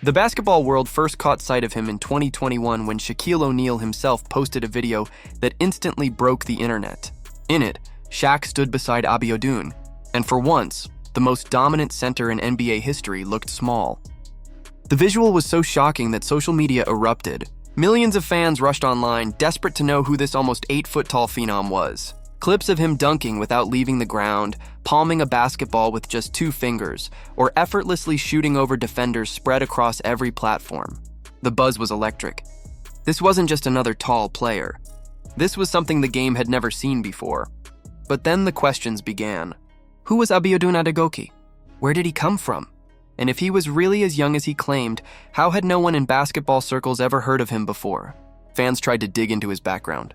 The basketball world first caught sight of him in 2021 when Shaquille O'Neal himself posted a video that instantly broke the internet. In it, Shaq stood beside Abiodun, and for once, the most dominant center in NBA history looked small. The visual was so shocking that social media erupted. Millions of fans rushed online, desperate to know who this almost 8-foot-tall phenom was. Clips of him dunking without leaving the ground, palming a basketball with just 2 fingers, or effortlessly shooting over defenders spread across every platform. The buzz was electric. This wasn't just another tall player. This was something the game had never seen before. But then the questions began. Who was Abiodun Adegoke? Where did he come from? And if he was really as young as he claimed, how had no one in basketball circles ever heard of him before? Fans tried to dig into his background.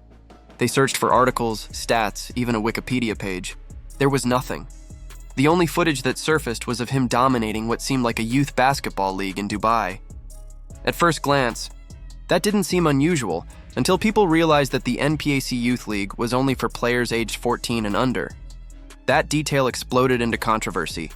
They searched for articles, stats, even a Wikipedia page. There was nothing. The only footage that surfaced was of him dominating what seemed like a youth basketball league in Dubai. At first glance, that didn't seem unusual until people realized that the NPAC Youth League was only for players aged 14 and under. That detail exploded into controversy.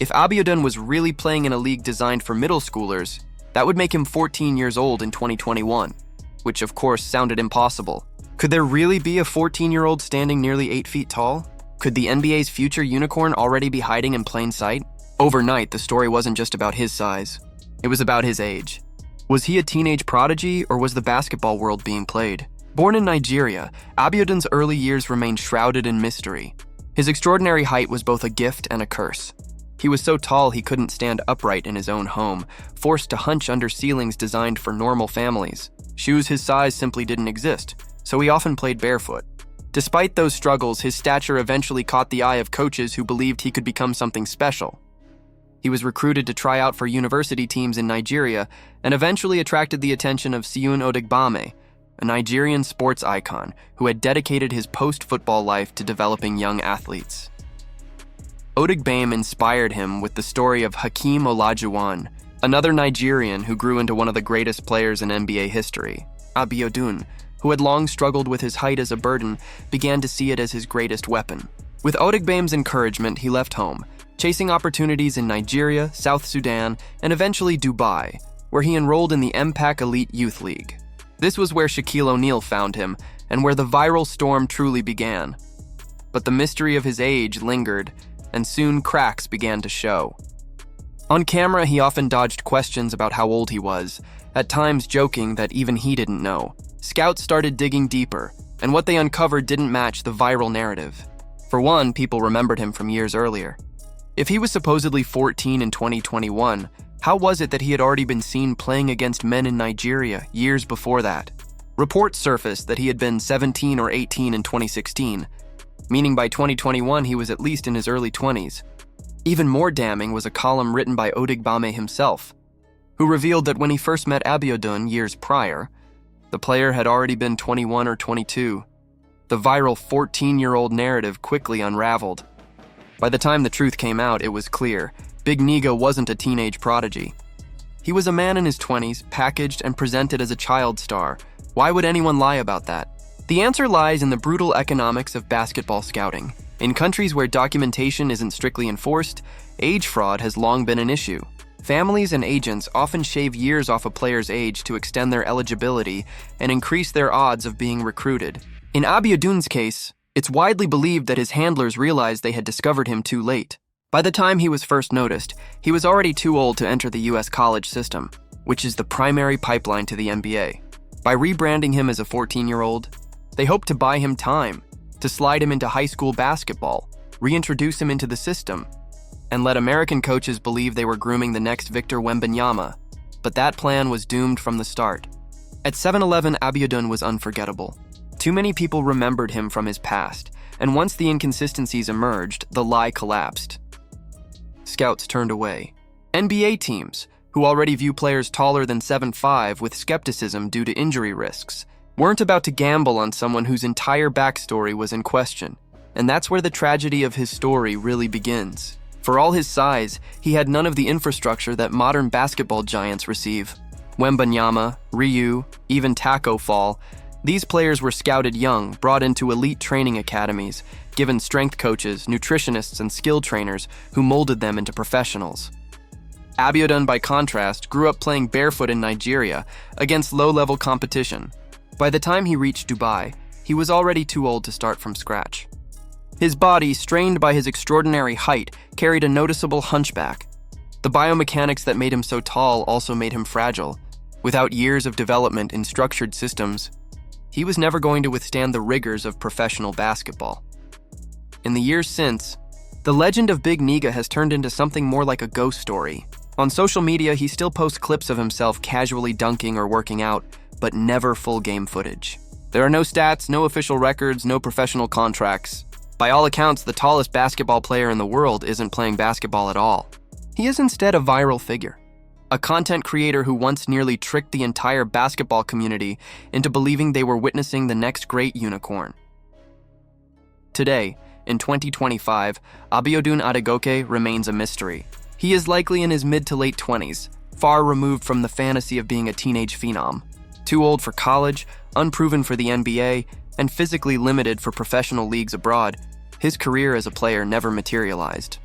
If Abiodun was really playing in a league designed for middle schoolers, that would make him 14 years old in 2021, which of course sounded impossible. Could there really be a 14-year-old standing nearly 8 feet tall? Could the NBA's future unicorn already be hiding in plain sight? Overnight, the story wasn't just about his size. It was about his age. Was he a teenage prodigy, or was the basketball world being played? Born in Nigeria, Abiodun's early years remained shrouded in mystery. His extraordinary height was both a gift and a curse. He was so tall he couldn't stand upright in his own home, forced to hunch under ceilings designed for normal families. Shoes his size simply didn't exist, so he often played barefoot. Despite those struggles, his stature eventually caught the eye of coaches who believed he could become something special. He was recruited to try out for university teams in Nigeria and eventually attracted the attention of Abiodun Adegoke, a Nigerian sports icon who had dedicated his post-football life to developing young athletes. Adegoke inspired him with the story of Hakeem Olajuwon, another Nigerian who grew into one of the greatest players in NBA history. Abiodun, who had long struggled with his height as a burden, began to see it as his greatest weapon. With Adegoke's encouragement, he left home, chasing opportunities in Nigeria, South Sudan, and eventually Dubai, where he enrolled in the NPAC Youth League. This was where Shaquille O'Neal found him, and where the viral storm truly began. But the mystery of his age lingered, and soon cracks began to show. On camera, he often dodged questions about how old he was, at times joking that even he didn't know. Scouts started digging deeper, and what they uncovered didn't match the viral narrative. For one, people remembered him from years earlier. If he was supposedly 14 in 2021, how was it that he had already been seen playing against men in Nigeria years before that? Reports surfaced that he had been 17 or 18 in 2016, meaning by 2021 he was at least in his early 20s. Even more damning was a column written by Adegoke himself, who revealed that when he first met Abiodun years prior, the player had already been 21 or 22. The viral 14-year-old narrative quickly unraveled. By the time the truth came out, it was clear. Big Nigo wasn't a teenage prodigy. He was a man in his 20s, packaged and presented as a child star. Why would anyone lie about that? The answer lies in the brutal economics of basketball scouting. In countries where documentation isn't strictly enforced, age fraud has long been an issue. Families and agents often shave years off a player's age to extend their eligibility and increase their odds of being recruited. In Abiodun's case, it's widely believed that his handlers realized they had discovered him too late. By the time he was first noticed, he was already too old to enter the US college system, which is the primary pipeline to the NBA. By rebranding him as a 14-year-old, they hoped to buy him time, to slide him into high school basketball, reintroduce him into the system, and let American coaches believe they were grooming the next Victor Wembanyama. But that plan was doomed from the start. At 7-11, Abiodun was unforgettable. Too many people remembered him from his past, and once the inconsistencies emerged, the lie collapsed. Scouts turned away. NBA teams, who already view players taller than 7'5" with skepticism due to injury risks, weren't about to gamble on someone whose entire backstory was in question. And that's where the tragedy of his story really begins. For all his size, he had none of the infrastructure that modern basketball giants receive. Wembanyama, Ryu, even Taco Fall, these players were scouted young, brought into elite training academies, given strength coaches, nutritionists, and skill trainers who molded them into professionals. Abiodun, by contrast, grew up playing barefoot in Nigeria against low-level competition. By the time he reached Dubai, he was already too old to start from scratch. His body, strained by his extraordinary height, carried a noticeable hunchback. The biomechanics that made him so tall also made him fragile. Without years of development in structured systems, he was never going to withstand the rigors of professional basketball. In the years since, the legend of Big Niga has turned into something more like a ghost story. On social media, he still posts clips of himself casually dunking or working out, but never full game footage. There are no stats, no official records, no professional contracts. By all accounts, the tallest basketball player in the world isn't playing basketball at all. He is instead a viral figure, a content creator who once nearly tricked the entire basketball community into believing they were witnessing the next great unicorn. Today, in 2025, Abiodun Adegoke remains a mystery. He is likely in his mid to late 20s, far removed from the fantasy of being a teenage phenom. Too old for college, unproven for the NBA, and physically limited for professional leagues abroad, his career as a player never materialized.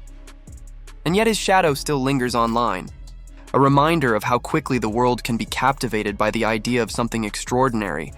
And yet his shadow still lingers online, a reminder of how quickly the world can be captivated by the idea of something extraordinary